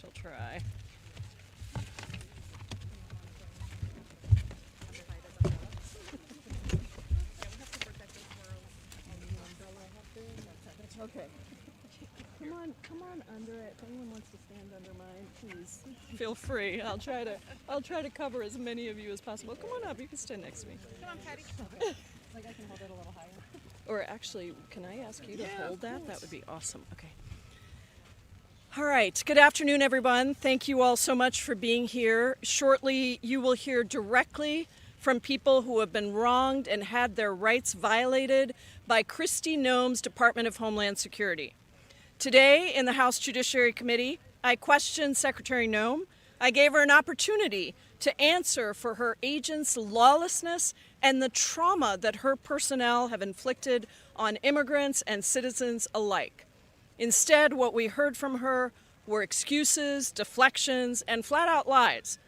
shall try. Okay. Come on under it. If anyone wants to stand under mine, please feel free. I'll try to cover as many of you as possible. Come on up. You can stand next to me. Come on, Patty. Like I can hold it a little higher. Or actually, can I ask you to hold that? That would be awesome. Okay. All right. Good afternoon, everyone. Thank you all so much for being here. Shortly, you will hear directly from people who have been wronged and had their rights violated by Kristi Noem's Department of Homeland Security. Today, in the House Judiciary Committee, I questioned Secretary Noem. I gave her an opportunity to answer for her agents' lawlessness and the trauma that her personnel have inflicted on immigrants and citizens alike. Instead, what we heard from her were excuses, deflections, and flat-out lies.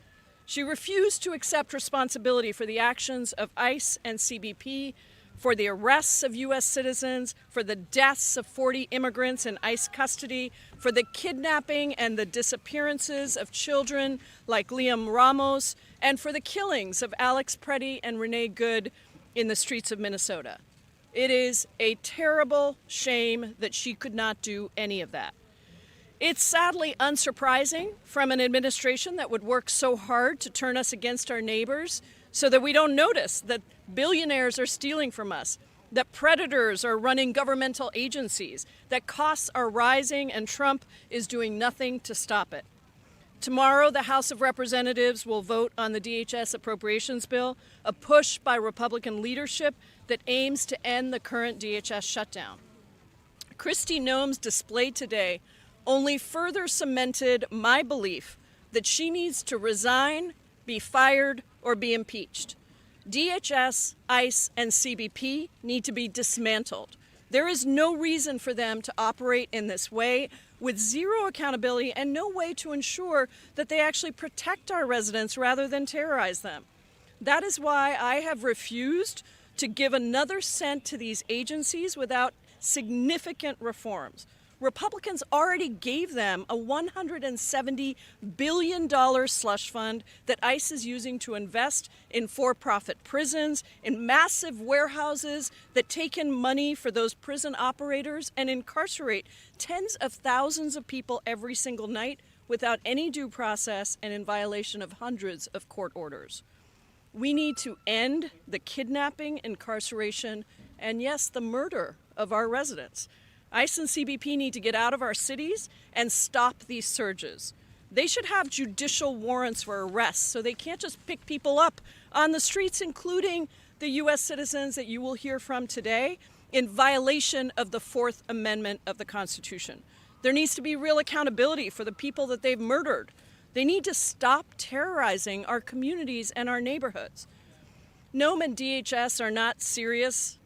She refused to accept responsibility for the actions of ICE and CBP, for the arrests of U.S. citizens, for the deaths of 40 immigrants in ICE custody, for the kidnapping and the disappearances of children like Liam Ramos, and for the killings of Alex Preddy and Renee Good in the streets of Minnesota. It is a terrible shame that she could not do any of that. It's sadly unsurprising from an administration that would work so hard to turn us against our neighbors so that we don't notice that billionaires are stealing from us, that predators are running governmental agencies, that costs are rising and Trump is doing nothing to stop it. Tomorrow, the House of Representatives will vote on the DHS appropriations bill, a push by Republican leadership that aims to end the current DHS shutdown. Kristi Noem's display today only further cemented my belief that she needs to resign, be fired, or be impeached. DHS, ICE, and CBP need to be dismantled. There is no reason for them to operate in this way with zero accountability and no way to ensure that they actually protect our residents rather than terrorize them. That is why I have refused to give another cent to these agencies without significant reforms. Republicans already gave them a $170 billion slush fund that ICE is using to invest in for-profit prisons, in massive warehouses that take in money for those prison operators and incarcerate tens of thousands of people every single night without any due process and in violation of hundreds of court orders. We need to end the kidnapping, incarceration, and yes, the murder of our residents. ICE and CBP need to get out of our cities and stop these surges. They should have judicial warrants for arrests so they can't just pick people up on the streets, including the U.S. citizens that you will hear from today, in violation of the Fourth Amendment of the Constitution. There needs to be real accountability for the people that they've murdered. They need to stop terrorizing our communities and our neighborhoods. Noem and DHS are not serious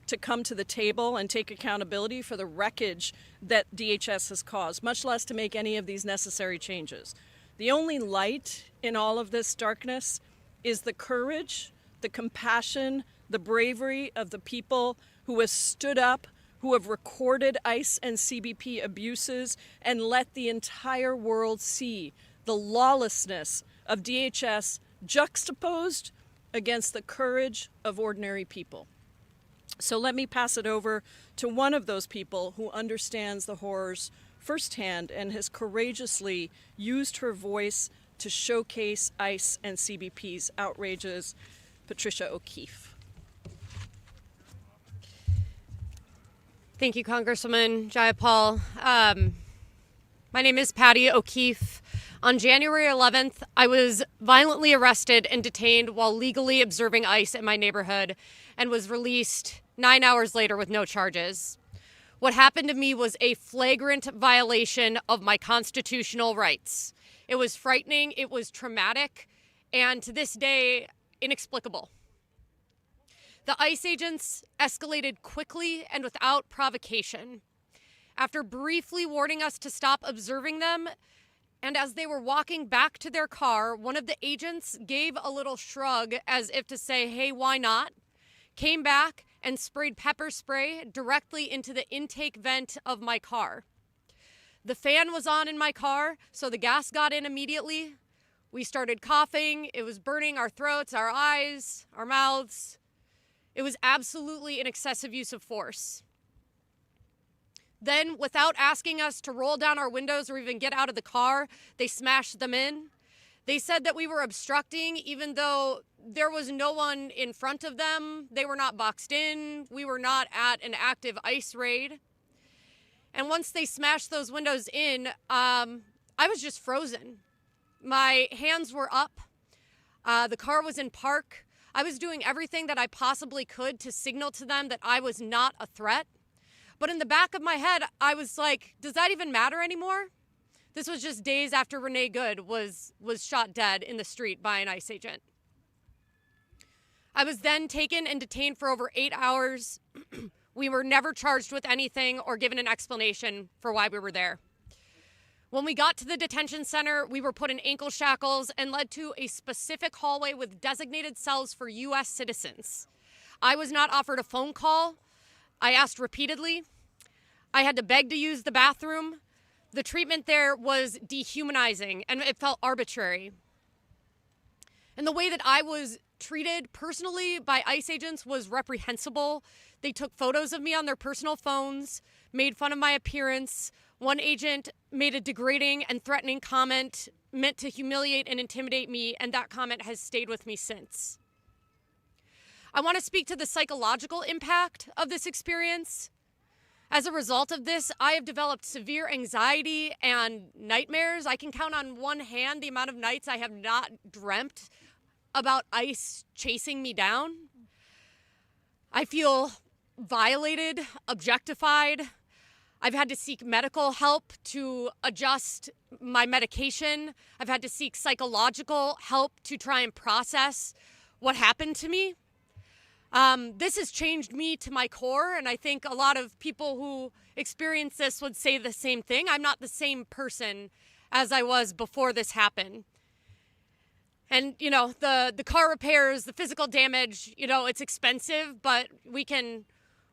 to come to the table and take accountability for the wreckage that DHS has caused, much less to make any of these necessary changes. The only light in all of this darkness is the courage, the compassion, the bravery of the people who have stood up, who have recorded ICE and CBP abuses and let the entire world see the lawlessness of DHS juxtaposed against the courage of ordinary people. So let me pass it over to one of those people who understands the horrors firsthand and has courageously used her voice to showcase ICE and CBP's outrages, Patricia O'Keefe. Thank you, Congresswoman Jayapal. My name is Patty O'Keefe. On January 11th, I was violently arrested and detained while legally observing ICE in my neighborhood and was released 9 hours later with no charges. What happened to me was a flagrant violation of my constitutional rights. It was frightening, it was traumatic, and to this day, inexplicable. The ICE agents escalated quickly and without provocation. After briefly warning us to stop observing them, and as they were walking back to their car, one of the agents gave a little shrug as if to say, hey, why not? Came back and sprayed pepper spray directly into the intake vent of my car. The fan was on in my car, so the gas got in immediately. We started coughing. It was burning our throats, our eyes, our mouths. It was absolutely an excessive use of force. Then, without asking us to roll down our windows or even get out of the car, they smashed them in. They said that we were obstructing, even though there was no one in front of them. They were not boxed in. We were not at an active ICE raid. And once they smashed those windows in, I was just frozen. My hands were up. The car was in park. I was doing everything that I possibly could to signal to them that I was not a threat. But in the back of my head, I was like, does that even matter anymore? This was just days after Renee Good was shot dead in the street by an ICE agent. I was then taken and detained for over 8 hours. We were never charged with anything or given an explanation for why we were there. When we got to the detention center, we were put in ankle shackles and led to a specific hallway with designated cells for U.S. citizens. I was not offered a phone call. I asked repeatedly. I had to beg to use the bathroom. The treatment there was dehumanizing and it felt arbitrary. And the way that I was treated personally by ICE agents was reprehensible. They took photos of me on their personal phones, made fun of my appearance. One agent made a degrading and threatening comment meant to humiliate and intimidate me, and that comment has stayed with me since. I want to speak to the psychological impact of this experience. As a result of this, I have developed severe anxiety and nightmares. I can count on one hand the amount of nights I have not dreamt about ICE chasing me down. I feel violated, objectified. I've had to seek medical help to adjust my medication. I've had to seek psychological help to try and process what happened to me. This has changed me to my core, and I think a lot of people who experience this would say the same thing. I'm not the same person as I was before this happened. And, you know, the car repairs, the physical damage, you know, it's expensive, but we can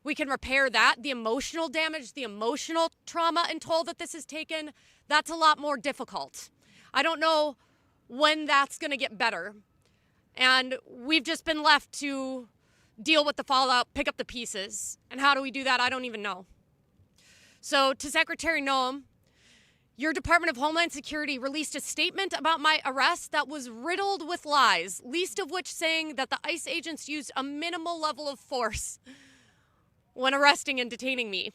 repair that. The emotional damage, the emotional trauma and toll that this has taken, that's a lot more difficult. I don't know when that's going to get better. And we've just been left to deal with the fallout, pick up the pieces. And how do we do that? I don't even know. So to Secretary Noem, your Department of Homeland Security released a statement about my arrest that was riddled with lies, least of which saying that the ICE agents used a minimal level of force when arresting and detaining me.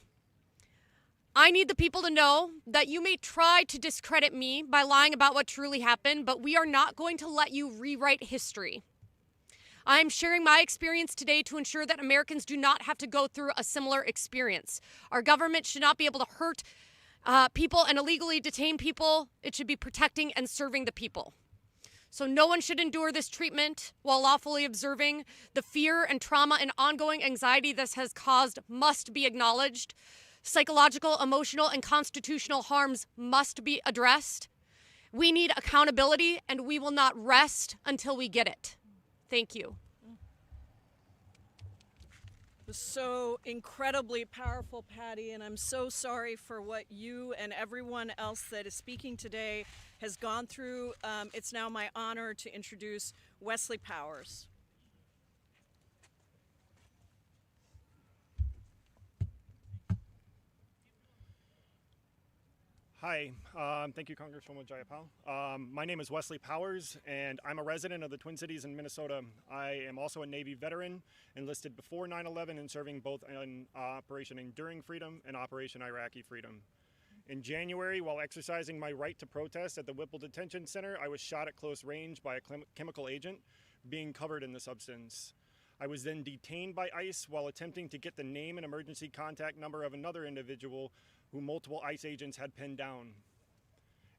I need the people to know that you may try to discredit me by lying about what truly happened, but we are not going to let you rewrite history. I'm sharing my experience today to ensure that Americans do not have to go through a similar experience. Our government should not be able to hurt people and illegally detain people. It should be protecting and serving the people. So no one should endure this treatment while lawfully observing. The fear and trauma and ongoing anxiety this has caused must be acknowledged. Psychological, emotional, and constitutional harms must be addressed. We need accountability, and we will not rest until we get it. Thank you. It was so incredibly powerful, Patty, and I'm so sorry for what you and everyone else that is speaking today has gone through. It's now my honor to introduce Wesley Powers. Hi, thank you, Congresswoman Jayapal. My name is Wesley Powers, and I'm a resident of the Twin Cities in Minnesota. I am also a Navy veteran, enlisted before 9/11 and serving both in Operation Enduring Freedom and Operation Iraqi Freedom. In January, while exercising my right to protest at the Whipple Detention Center, I was shot at close range by a chemical agent, being covered in the substance. I was then detained by ICE while attempting to get the name and emergency contact number of another individual who multiple ICE agents had pinned down.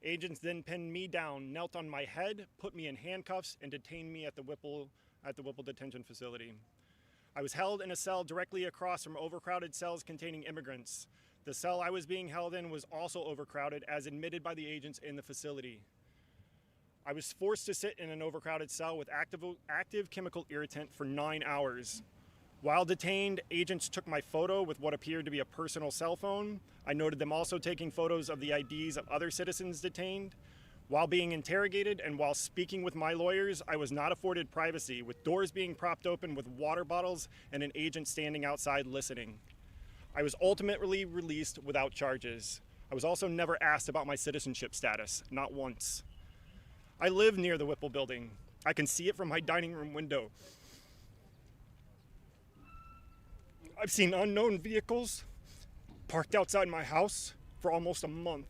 Agents then pinned me down, knelt on my head, put me in handcuffs, and detained me at the Whipple detention facility. I was held in a cell directly across from overcrowded cells containing immigrants. The cell I was being held in was also overcrowded, as admitted by the agents in the facility. I was forced to sit in an overcrowded cell with active chemical irritant for 9 hours. While detained, agents took my photo with what appeared to be a personal cell phone. I noted them also taking photos of the IDs of other citizens detained. While being interrogated and while speaking with my lawyers, I was not afforded privacy, with doors being propped open with water bottles and an agent standing outside listening. I was ultimately released without charges. I was also never asked about my citizenship status, not once. I live near the Whipple building. I can see it from my dining room window. I've seen unknown vehicles parked outside my house for almost a month.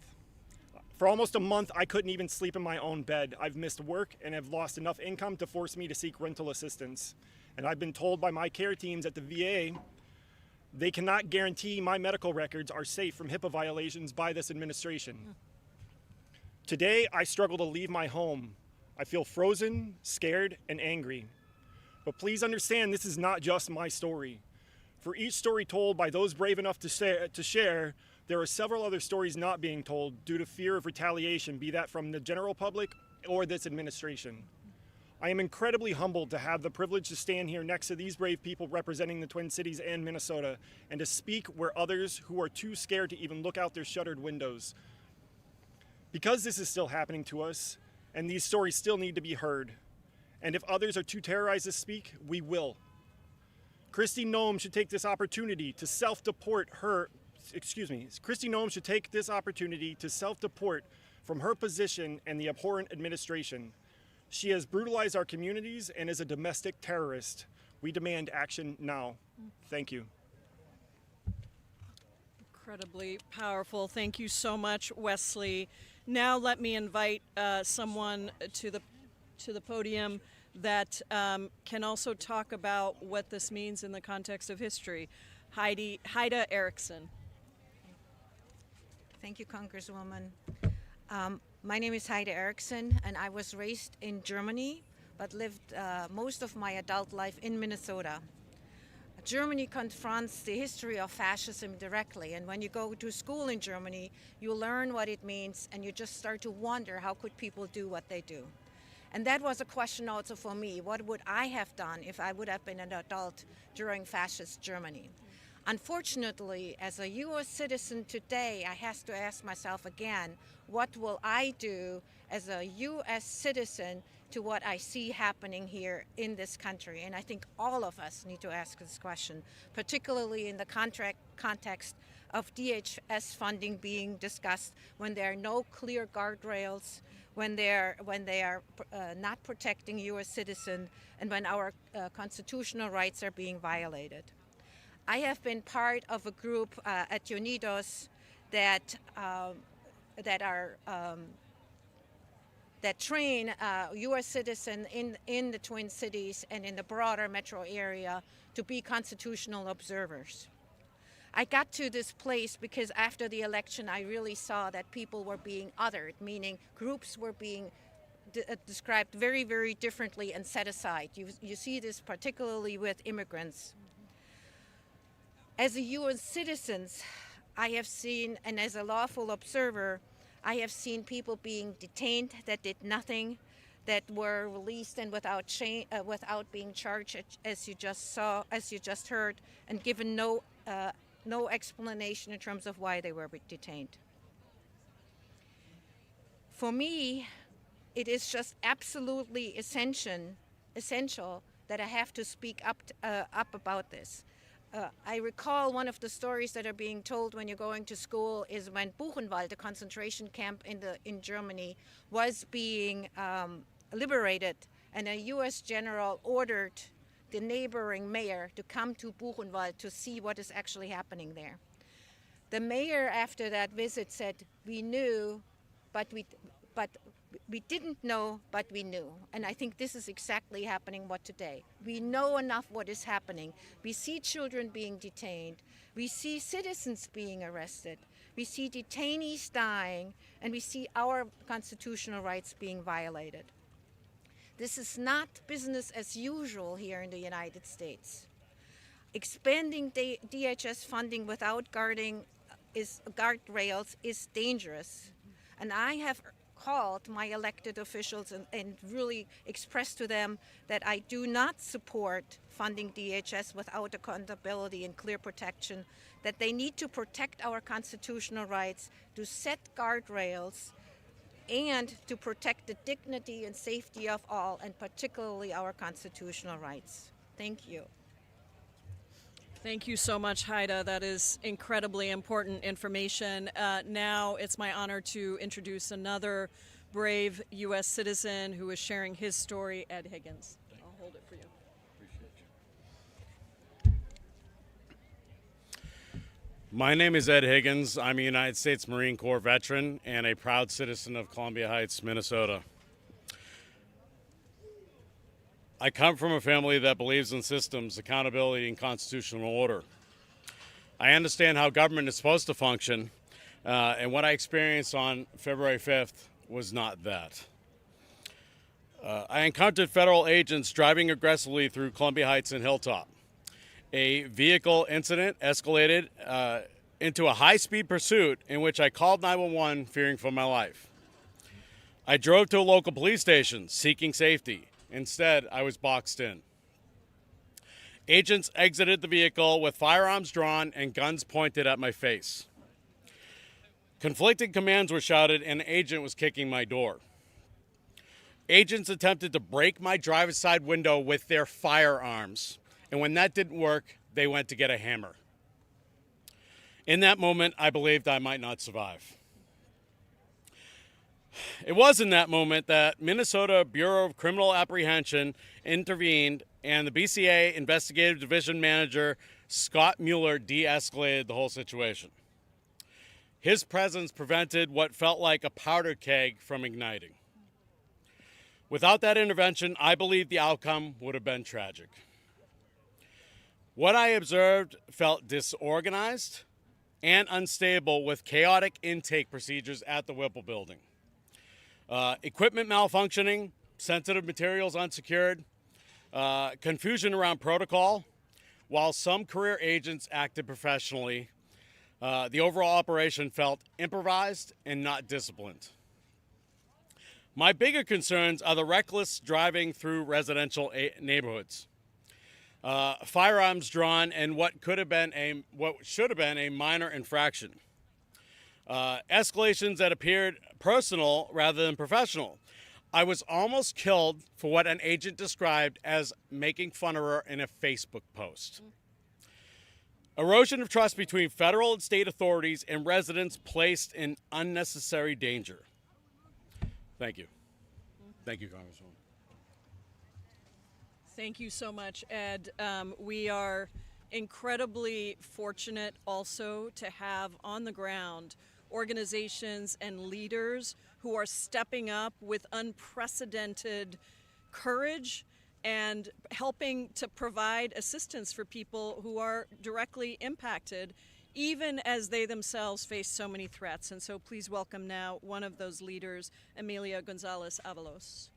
For almost a month, I couldn't even sleep in my own bed. I've missed work and have lost enough income to force me to seek rental assistance. And I've been told by my care teams at the VA they cannot guarantee my medical records are safe from HIPAA violations by this administration. Today, I struggle to leave my home. I feel frozen, scared, and angry. But please understand, this is not just my story. For each story told by those brave enough to share, there are several other stories not being told due to fear of retaliation, be that from the general public or this administration. I am incredibly humbled to have the privilege to stand here next to these brave people representing the Twin Cities and Minnesota, and to speak where others who are too scared to even look out their shuttered windows. Because this is still happening to us, and these stories still need to be heard, and if others are too terrorized to speak, we will. Kristi Noem should take this opportunity to self-deport from her position and the abhorrent administration. She has brutalized our communities and is a domestic terrorist. We demand action now. Thank you. Incredibly powerful. Thank you so much, Wesley. Now let me invite someone to the podium that can also talk about what this means in the context of history. Haida Erickson. Thank you, Congresswoman. My name is Haida Erickson, and I was raised in Germany, but lived most of my adult life in Minnesota. Germany confronts the history of fascism directly, and when you go to school in Germany, you learn what it means, and you just start to wonder how could people do what they do. And that was a question also for me. What would I have done if I would have been an adult during fascist Germany? Unfortunately, as a U.S. citizen today, I have to ask myself again, what will I do as a U.S. citizen to what I see happening here in this country? And I think all of us need to ask this question, particularly in the context of DHS funding being discussed when there are no clear guardrails, when they are not protecting U.S. citizens, and when our constitutional rights are being violated. I have been part of a group at Unidos that train U.S. citizens in the Twin Cities and in the broader metro area to be constitutional observers. I got to this place because after the election, I really saw that people were being othered, meaning groups were being described very, very differently and set aside. You see this particularly with immigrants. As a U.S. citizen, I have seen, and as a lawful observer, I have seen people being detained that did nothing, that were released and without being charged, as you just heard, and given no explanation in terms of why they were detained. For me, it is just absolutely essential that I have to speak up about this. I recall one of the stories that are being told when you're going to school is when Buchenwald, the concentration camp in Germany, was being liberated, and a U.S. general ordered the neighboring mayor to come to Buchenwald to see what is actually happening there. The mayor, after that visit, said, "We knew, but we didn't know, but we knew." And I think this is exactly happening today. We know enough what is happening. We see children being detained. We see citizens being arrested. We see detainees dying, and we see our constitutional rights being violated. This is not business as usual here in the United States. Expanding DHS funding without guardrails is dangerous. And I have called my elected officials and really expressed to them that I do not support funding DHS without accountability and clear protection, that they need to protect our constitutional rights, to set guardrails, and to protect the dignity and safety of all, and particularly our constitutional rights. Thank you. Thank you so much, Haida. That is incredibly important information. Now it's my honor to introduce another brave U.S. citizen who is sharing his story, Ed Higgins. I'll hold it for you. My name is Ed Higgins. I'm a United States Marine Corps veteran and a proud citizen of Columbia Heights, Minnesota. I come from a family that believes in systems, accountability, and constitutional order. I understand how government is supposed to function, and what I experienced on February 5th was not that. I encountered federal agents driving aggressively through Columbia Heights and Hilltop. A vehicle incident escalated into a high-speed pursuit in which I called 911 fearing for my life. I drove to a local police station seeking safety. Instead, I was boxed in. Agents exited the vehicle with firearms drawn and guns pointed at my face. Conflicting commands were shouted and an agent was kicking my door. Agents attempted to break my driver's side window with their firearms, and when that didn't work, they went to get a hammer. In that moment, I believed I might not survive. It was in that moment that Minnesota Bureau of Criminal Apprehension intervened and the BCA Investigative Division Manager, Scott Mueller, de-escalated the whole situation. His presence prevented what felt like a powder keg from igniting. Without that intervention, I believe the outcome would have been tragic. What I observed felt disorganized and unstable with chaotic intake procedures at the Whipple building. Equipment malfunctioning, sensitive materials unsecured, confusion around protocol. While some career agents acted professionally, the overall operation felt improvised and not disciplined. My bigger concerns are the reckless driving through residential neighborhoods, firearms drawn, and what should have been a minor infraction. Escalations that appeared personal rather than professional. I was almost killed for what an agent described as making fun of her in a Facebook post. Erosion of trust between federal and state authorities and residents placed in unnecessary danger. Thank you. Thank you, Congresswoman. Thank you so much, Ed. We are incredibly fortunate also to have on the ground organizations and leaders who are stepping up with unprecedented courage and helping to provide assistance for people who are directly impacted, even as they themselves face so many threats. And so please welcome now one of those leaders, Emilia Gonzalez-Avalos.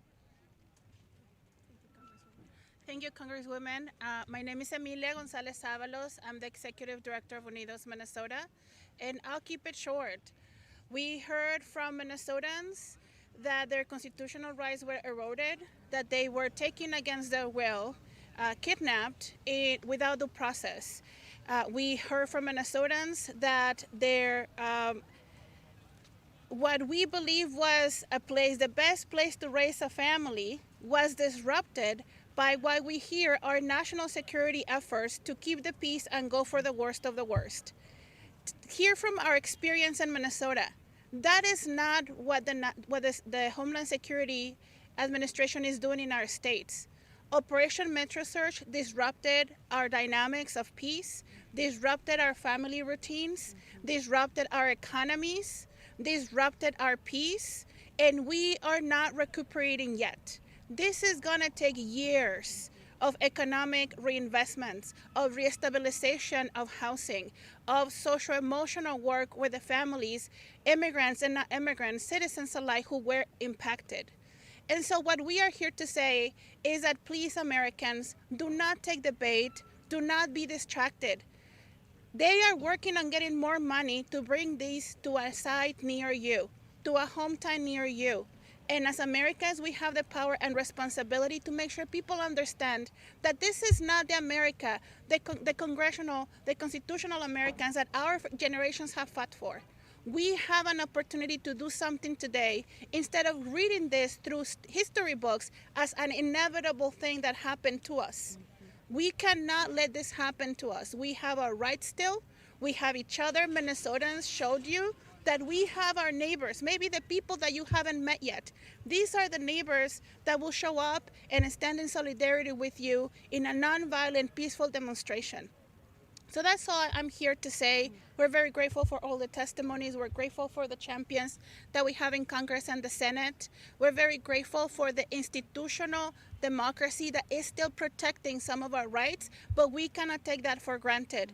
Thank you, Congresswoman. My name is Emilia Gonzalez-Avalos. I'm the Executive Director of Unidos Minnesota, and I'll keep it short. We heard from Minnesotans that their constitutional rights were eroded, that they were taken against their will, kidnapped without due process. We heard from Minnesotans that their what we believe was the best place to raise a family was disrupted by what we hear are national security efforts to keep the peace and go for the worst of the worst. Hear from our experience in Minnesota. That is not what the Homeland Security Administration is doing in our states. Operation Metro Search disrupted our dynamics of peace, disrupted our family routines, disrupted our economies, disrupted our peace, and we are not recuperating yet. This is going to take years of economic reinvestments, of restabilization of housing, of social-emotional work with the families, immigrants and not immigrants, citizens alike who were impacted. And so what we are here to say is that please, Americans, do not take the bait, do not be distracted. They are working on getting more money to bring these to a site near you, to a hometown near you. And as Americans, we have the power and responsibility to make sure people understand that this is not the America, the constitutional Americans that our generations have fought for. We have an opportunity to do something today instead of reading this through history books as an inevitable thing that happened to us. We cannot let this happen to us. We have our rights still. We have each other. Minnesotans showed you that we have our neighbors, maybe the people that you haven't met yet. These are the neighbors that will show up and stand in solidarity with you in a nonviolent, peaceful demonstration. So that's all I'm here to say. We're very grateful for all the testimonies. We're grateful for the champions that we have in Congress and the Senate. We're very grateful for the institutional democracy that is still protecting some of our rights, but we cannot take that for granted.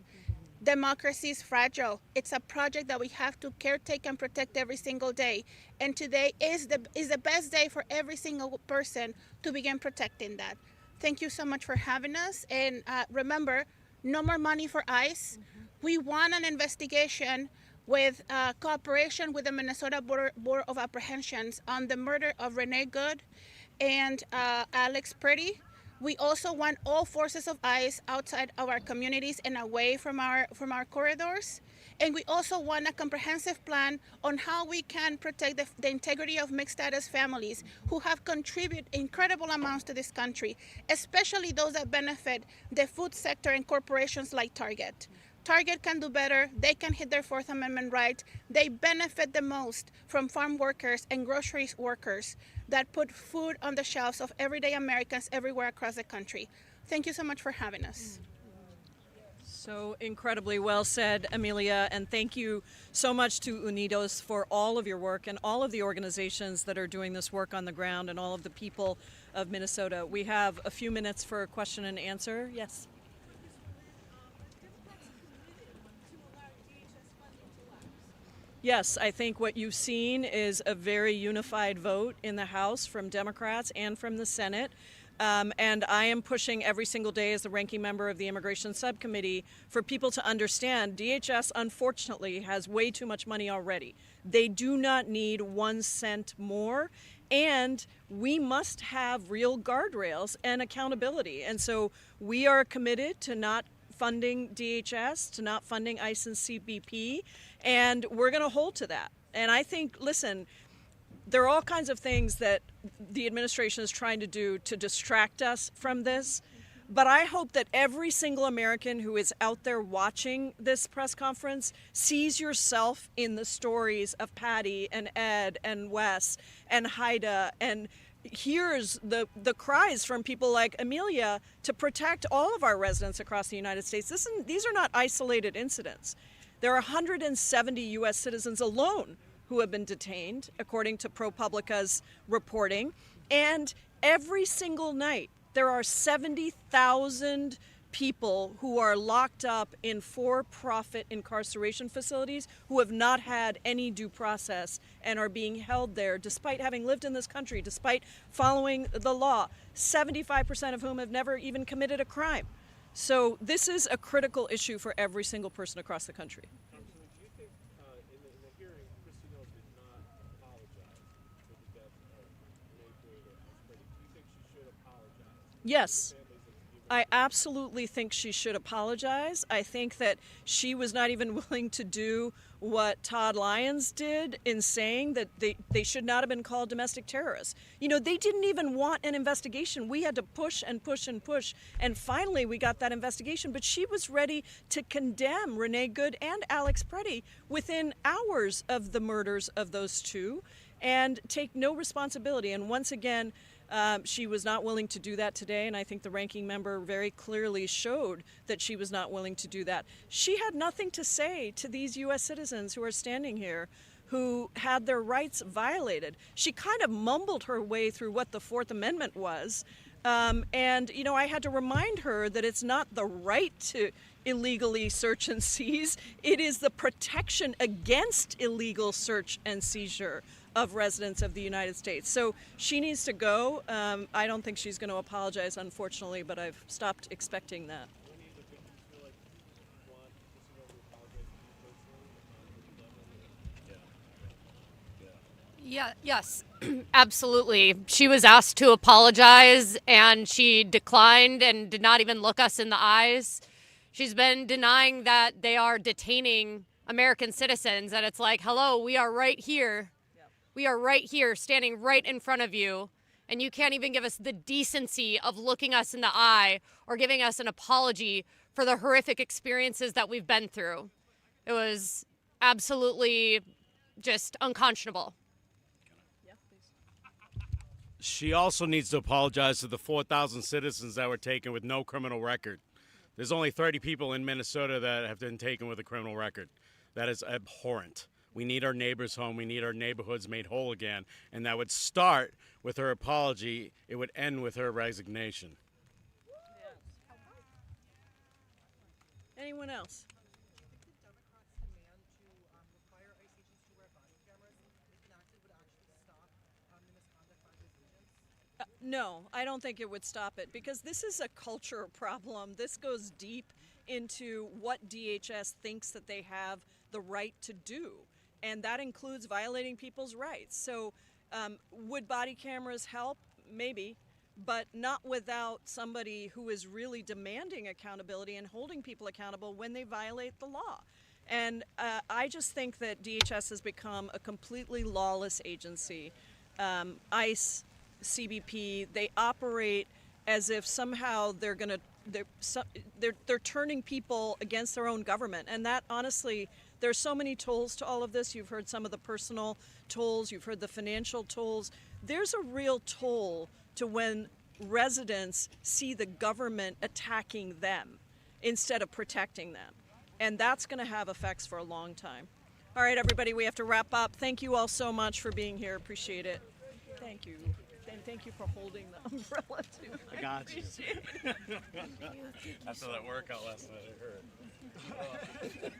Democracy is fragile. It's a project that we have to caretake and protect every single day. And today is the best day for every single person to begin protecting that. Thank you so much for having us. And remember, no more money for ICE. We want an investigation with cooperation with the Minnesota Board of Apprehensions on the murder of Renee Good and Alex Pretty. We also want all forces of ICE outside of our communities and away from our corridors. And we also want a comprehensive plan on how we can protect the integrity of mixed status families who have contributed incredible amounts to this country, especially those that benefit the food sector and corporations like Target. Target can do better. They can hit their Fourth Amendment right. They benefit the most from farm workers and grocery workers that put food on the shelves of everyday Americans everywhere across the country. Thank you so much for having us. So incredibly well said, Amelia, and thank you so much to Unidos for all of your work and all of the organizations that are doing this work on the ground and all of the people of Minnesota. We have a few minutes for a question and answer. Yes. Yes, I think what you've seen is a very unified vote in the House from Democrats and from the Senate. And I am pushing every single day as the ranking member of the Immigration Subcommittee for people to understand DHS, unfortunately, has way too much money already. They do not need 1 cent more. And we must have real guardrails and accountability. And so we are committed to not funding DHS, to not funding ICE and CBP, and we're going to hold to that. And I think, listen, there are all kinds of things that the administration is trying to do to distract us from this, but I hope that every single American who is out there watching this press conference sees yourself in the stories of Patty and Ed and Wes and Haida and hears the cries from people like Amelia to protect all of our residents across the United States. These are not isolated incidents. There are 170 U.S. citizens alone who have been detained, according to ProPublica's reporting. And every single night, there are 70,000 people who are locked up in for-profit incarceration facilities who have not had any due process and are being held there despite having lived in this country, despite following the law, 75% of whom have never even committed a crime. So this is a critical issue for every single person across the country. Congressman, do you think in the hearing, Kristi did not apologize for the death of Renee Good or Alex Pretty? Do you think she should apologize? Yes. I absolutely think she should apologize. I think that she was not even willing to do what Todd Lyons did in saying that they should not have been called domestic terrorists. You know, they didn't even want an investigation. We had to push and push and push. And finally, we got that investigation. But she was ready to condemn Renee Good and Alex Pretty within hours of the murders of those two and take no responsibility. And once again, she was not willing to do that today, and I think the ranking member very clearly showed that she was not willing to do that. She had nothing to say to these U.S. citizens who are standing here who had their rights violated. She kind of mumbled her way through what the Fourth Amendment was, and, you know, I had to remind her that it's not the right to illegally search and seize. It is the protection against illegal search and seizure of residents of the United States. So she needs to go. I don't think she's going to apologize, unfortunately, but I've stopped expecting that. Yeah, yes, absolutely. She was asked to apologize and she declined and did not even look us in the eyes. She's been denying that they are detaining American citizens, and it's like, hello, we are right here. We are right here, standing right in front of you, and you can't even give us the decency of looking us in the eye or giving us an apology for the horrific experiences that we've been through. It was absolutely just unconscionable. She also needs to apologize to the 4,000 citizens that were taken with no criminal record. There's only 30 people in Minnesota that have been taken with a criminal record. That is abhorrent. We need our neighbors home. We need our neighborhoods made whole again. And that would start with her apology. It would end with her resignation. Anyone else? No, I don't think it would stop it, because this is a culture problem. This goes deep into what DHS thinks that they have the right to do, and that includes violating people's rights. So would body cameras help? Maybe, but not without somebody who is really demanding accountability and holding people accountable when they violate the law. And I just think that DHS has become a completely lawless agency. ICE, CBP, they operate as if somehow they're turning people against their own government, and that, honestly, there's so many tolls to all of this. You've heard some of the personal tolls, you've heard the financial tolls. There's a real toll to when residents see the government attacking them instead of protecting them, and that's going to have effects for a long time. All right, everybody, we have to wrap up. Thank you all so much for being here. Appreciate it. Thank you. And thank you for holding the umbrella, too. I got you. Appreciate it. After that workout last night, I heard.